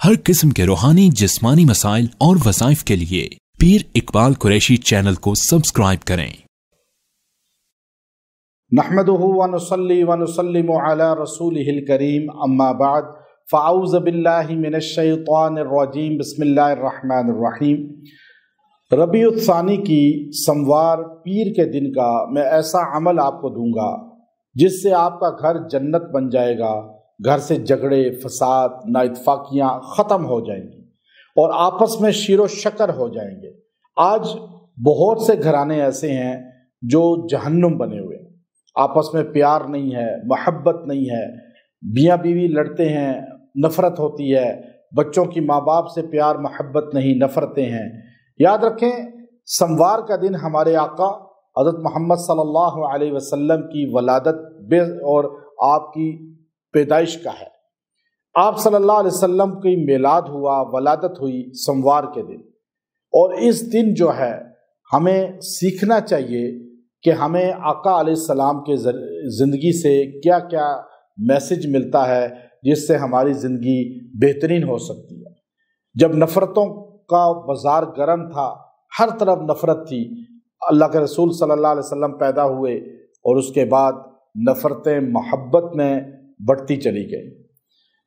हर किस्म के रूहानी जिस्मानी मसाइल और वज़ाइफ के लिए पीर इकबाल कुरैशी चैनल को सब्सक्राइब करें। नहमदुहु व नुसल्ली व नुसल्लिमु अला रसूलिहिल करीम अम्मा बाद फ़अऊज़ु बिल्लाहि मिनश शैतानिर रजीम बिस्मिल्लाहिर रहमानिर रहीम। रबीउल सानी की समवार पीर के दिन का मैं ऐसा अमल आपको दूंगा जिससे आपका घर जन्नत बन जाएगा, घर से झगड़े फसाद नाइतफाकियाँ ख़त्म हो जाएंगी और आपस में शीरो शकर हो जाएंगे। आज बहुत से घराने ऐसे हैं जो जहन्नुम बने हुए हैं, आपस में प्यार नहीं है, मोहब्बत नहीं है, मियाँ बीवी लड़ते हैं, नफ़रत होती है, बच्चों की माँ बाप से प्यार मोहब्बत नहीं, नफ़रतें हैं। याद रखें, समवार का दिन हमारे आका हज़रत मोहम्मद सल्लल्लाहु अलैहि वसल्लम की वलादत और आपकी पैदाइश का है। आप सल्लल्लाहु अलैहि वसल्लम की मिलाद हुआ, वलादत हुई समवार के दिन। और इस दिन जो है हमें सीखना चाहिए कि हमें आका अलैहिस्सलाम के ज़िंदगी से क्या क्या मैसेज मिलता है जिससे हमारी ज़िंदगी बेहतरीन हो सकती है। जब नफ़रतों का बाज़ार गर्म था, हर तरफ नफ़रत थी, अल्लाह के रसूल सल्लल्लाहु अलैहि वसल्लम पैदा हुए और उसके बाद नफ़रतें मोहब्बत में बढ़ती चली गई।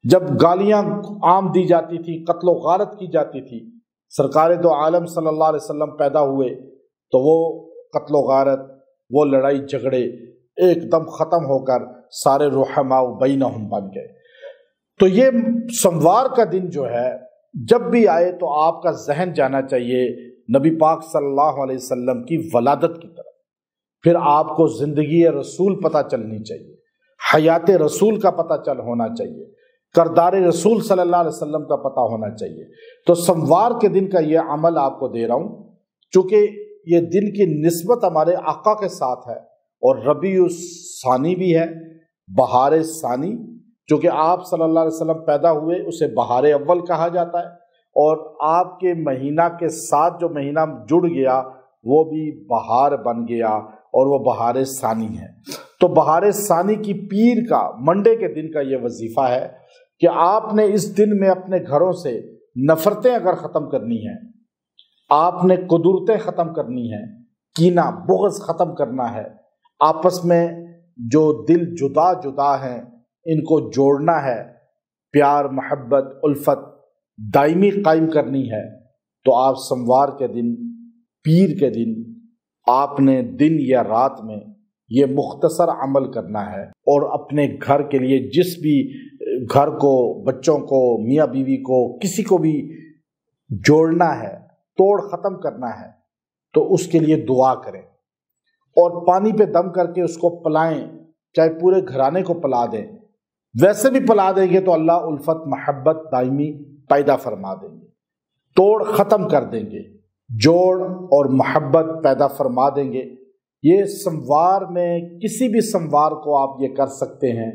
जब गालियाँ आम दी जाती थी, कत्ल व गारत की जाती थी, सरकार दो आलम सल्लल्लाहु अलैहि वसल्लम पैदा हुए तो वो कत्ल व गारत, वो लड़ाई झगड़े एकदम ख़त्म होकर सारे रुहमा बैनहुम बन गए। तो ये समवार का दिन जो है जब भी आए तो आपका जहन जाना चाहिए नबी पाक सल्लल्लाहु अलैहि वसल्लम की वलादत की तरफ। फिर आपको ज़िंदगी रसूल पता चलनी चाहिए, हयात रसूल का पता चल होना चाहिए, करदार रसूल सल्लल्लाहु अलैहि वसल्लम का पता होना चाहिए। तो समवार के दिन का ये अमल आपको दे रहा हूँ, चूँकि ये दिन की निस्बत हमारे आका के साथ है और रबीउल सानी भी है, बहार सानी, जो कि आप सल्लल्लाहु अलैहि वसल्लम पैदा हुए उसे बहार अव्वल कहा जाता है, और आपके महीना के साथ जो महीना जुड़ गया वो भी बहार बन गया और वो बहार सानी है। तो बहार सानी की पीर का मंडे के दिन का ये वजीफ़ा है कि आपने इस दिन में अपने घरों से नफ़रतें अगर ख़त्म करनी हैं, आपने कुदरतें ख़त्म करनी हैं, कीना बुग़्ज़ ख़त्म करना है, आपस में जो दिल जुदा जुदा हैं इनको जोड़ना है, प्यार मोहब्बत उल्फत दायमी कायम करनी है, तो आप समवार के दिन पीर के दिन आपने दिन या रात में ये मुख्तसर अमल करना है और अपने घर के लिए जिस भी घर को, बच्चों को, मियाँ बीवी को, किसी को भी जोड़ना है, तोड़ ख़त्म करना है, तो उसके लिए दुआ करें और पानी पे दम करके उसको पिलाएं, चाहे पूरे घराने को पिला दें। वैसे भी पिला देंगे तो अल्लाह उल्फत मोहब्बत दायमी पैदा फरमा देंगे, तोड़ ख़त्म कर देंगे, जोड़ और मोहब्बत पैदा फरमा देंगे। ये समवार में किसी भी समवार को आप ये कर सकते हैं।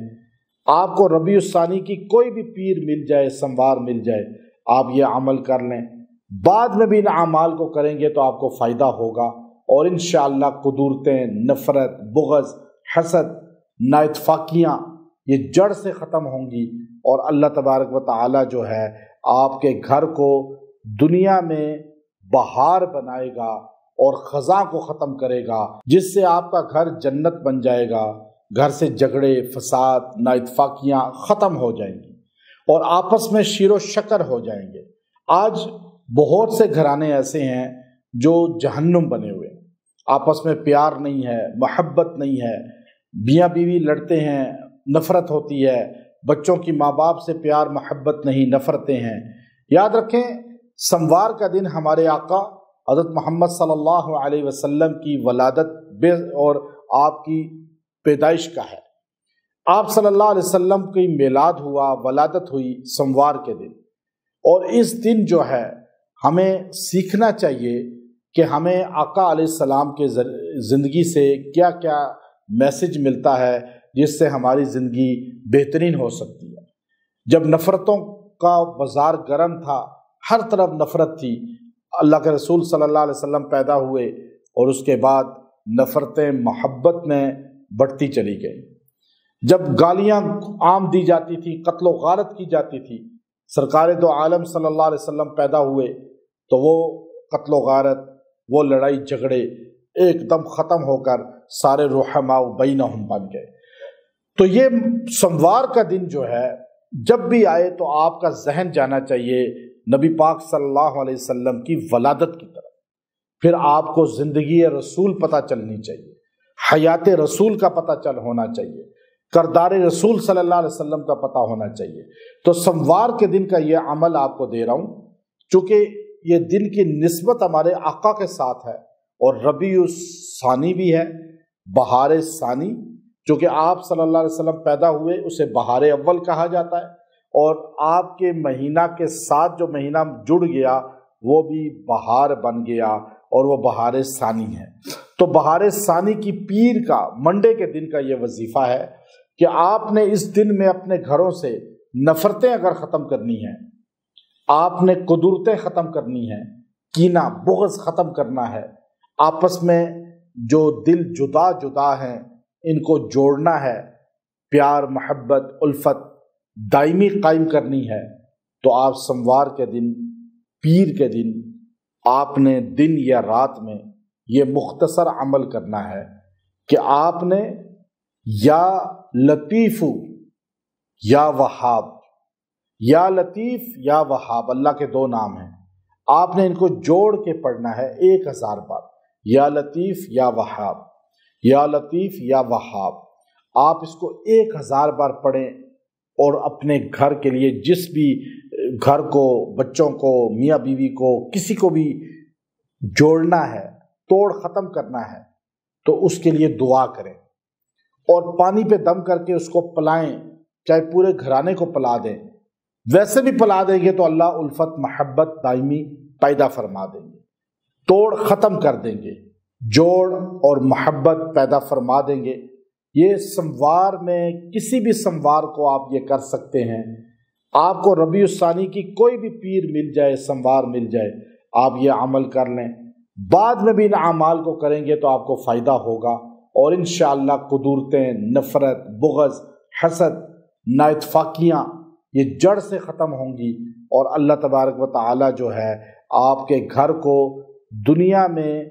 आपको रबीउल सानी की कोई भी पीर मिल जाए, समवार मिल जाए, आप ये अमल कर लें। बाद में भी इन अमाल को करेंगे तो आपको फ़ायदा होगा और इंशाअल्लाह कुदरतें, नफ़रत, बुग़्ज़, हसद, नाइतफाकियाँ ये जड़ से ख़त्म होंगी और अल्लाह तबारक व तआला जो है आपके घर को दुनिया में बहार बनाएगा और ख़ज़ा को ख़त्म करेगा, जिससे आपका घर जन्नत बन जाएगा, घर से झगड़े फसाद नाइतफाकियाँ ख़त्म हो जाएंगी और आपस में शीरो शकर हो जाएंगे। आज बहुत से घराने ऐसे हैं जो जहन्नुम बने हुए हैं, आपस में प्यार नहीं है, मोहब्बत नहीं है, मियाँ बीवी लड़ते हैं, नफ़रत होती है, बच्चों की माँ बाप से प्यार मोहब्बत नहीं, नफ़रतें हैं। याद रखें, समवार का दिन हमारे आका हज़रत मोहम्मद सल्लल्लाहु अलैहि वसल्लम की वलादत और आपकी पैदाइश का है। आप सल्लल्लाहु अलैहि वसल्लम की मिलाद हुआ, वलादत हुई समवार के दिन। और इस दिन जो है हमें सीखना चाहिए कि हमें आका अलैहिस्सलाम के ज़िंदगी से क्या क्या मैसेज मिलता है जिससे हमारी ज़िंदगी बेहतरीन हो सकती है। जब नफ़रतों का बाज़ार गर्म था, हर तरफ नफ़रत थी, अल्लाह के रसूल सल्लल्लाहु अलैहि वसल्लम पैदा हुए और उसके बाद नफ़रतें मोहब्बत में बढ़ती चली गई। जब गालियाँ आम दी जाती थी, कत्ल व गारत की जाती थी, سرکار دو عالم صلی اللہ علیہ وسلم پیدا ہوئے تو وہ قتل و غارت، وہ لڑائی جھگڑے ایک دم ختم ہو کر سارے رحماء بینہم بن گئے۔ تو یہ سموار کا دن جو ہے جب بھی آئے تو آپ کا ذہن جانا چاہیے نبی پاک صلی اللہ علیہ وسلم کی ولادت کی طرف، پھر آپ کو زندگی رسول پتہ چلنی چاہیے، حیات رسول کا پتہ ہونا چاہیے، کردار رسول صلی اللہ علیہ وسلم کا پتہ ہونا چاہیے۔ تو سموار کے دن کا یہ عمل آپ کو دے رہا ہوں، چونکہ یہ دن کی نسبت ہمارے آقا کے ساتھ ہے، اور ربیع الثانی بھی ہے، بہار ثانی، چونکہ آپ صلی اللہ علیہ وسلم پیدا ہوئے اسے بہار اول کہا جاتا ہے، اور آپ کے مہینہ کے ساتھ جو مہینہ جڑ گیا وہ بھی بہار بن گیا، اور وہ بہار ثانی ہے۔ تو بہار ثانی کی پیر کا، منڈے کے دن کا یہ وظیفہ ہے کہ آپ نے اس دن میں اپنے گھروں سے نفرتیں اگر ختم کرنی ہیں، آپ نے قدرتیں ختم کرنی ہیں، کینہ بغض ختم کرنا ہے، آپس میں جو دل جدا جدا ہیں ان کو جوڑنا ہے، پیار محبت الفت دائمی قائم کرنی ہے، تو آپ سموار کے دن، پیر کے دن، آپ نے دن یا رات میں یہ مختصر عمل کرنا ہے کہ آپ نے یا لطیف یا وہاب، یا لطیف یا وہاب اللہ کے دو نام ہیں، آپ نے ان کو جوڑ کے پڑھنا ہے 1000 بار، یا لطیف یا وہاب، یا لطیف یا وہاب۔ آپ اس کو 1000 بار پڑھیں، اور اپنے گھر کے لیے، جس بھی گھر کو، بچوں کو، میاں بیوی کو، کسی کو بھی جوڑنا ہے، توڑ ختم کرنا ہے، تو اس کے لیے دعا کریں، اور پانی پہ دم کر کے اس کو پلائیں، چاہے پورے گھرانے کو پلا دیں، ویسے بھی پلا دیں گے تو اللہ الفت محبت دائمی پیدا فرما دیں گے، توڑ ختم کر دیں گے، جوڑ اور محبت پیدا فرما دیں گے۔ یہ سموار میں کسی بھی سموار کو آپ یہ کر سکتے ہیں، آپ کو ربیع الثانی کی کوئی بھی پیر مل جائے، سموار مل جائے، آپ یہ عمل کر لیں، بعد میں بھی ان اعمال کو کریں گے تو آپ کو فائدہ ہوگا، اور انشاءاللہ قدرتیں، نفرت، بغض، حسد، نااتفاقیاں یہ جڑ سے ختم ہوں گی، اور اللہ تبارک و تعالی جو ہے آپ کے گھر کو دنیا میں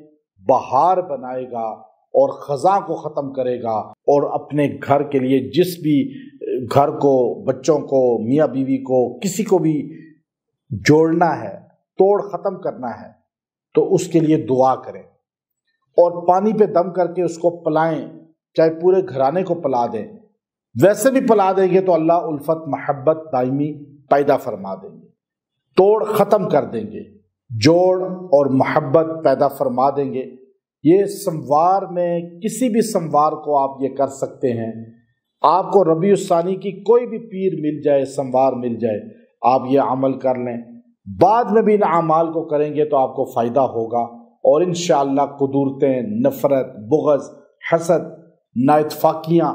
بہار بنائے گا، اور خزاں کو ختم کرے گا، اور اپنے گھر کے لیے، جس بھی گھر کو، بچوں کو، میاں بیوی کو، کسی کو بھی جوڑنا ہے، توڑ ختم کرنا ہے، تو اس کے لیے دعا کریں، اور پانی پہ دم کر کے اس کو پلائیں، چاہے پورے گھرانے کو پلا دیں، ویسے بھی پلا دیں گے تو اللہ الفت محبت دائمی پیدا فرما دیں گے، توڑ ختم کر دیں گے، جوڑ اور محبت پیدا فرما دیں گے۔ یہ سموار میں کسی بھی سموار کو آپ یہ کر سکتے ہیں، آپ کو ربیع الثانی کی کوئی بھی پیر مل جائے، سموار مل جائے، آپ یہ عمل کر لیں، بعد میں بھی ان اعمال کو کریں گے تو آپ کو فائدہ ہوگا، اور انشاءاللہ قدرتیں، نفرت، بغض، حسد، نااتفاقیاں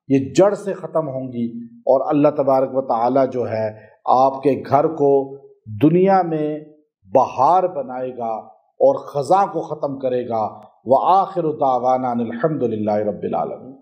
یہ جڑ سے ختم ہوں گی، اور اللہ تبارک و تعالی جو ہے آپ کے گھر کو دنیا میں بہار بنائے گا، اور خزاں کو ختم کرے گا۔ وآخر دعوانا الحمد للہ رب العالمین۔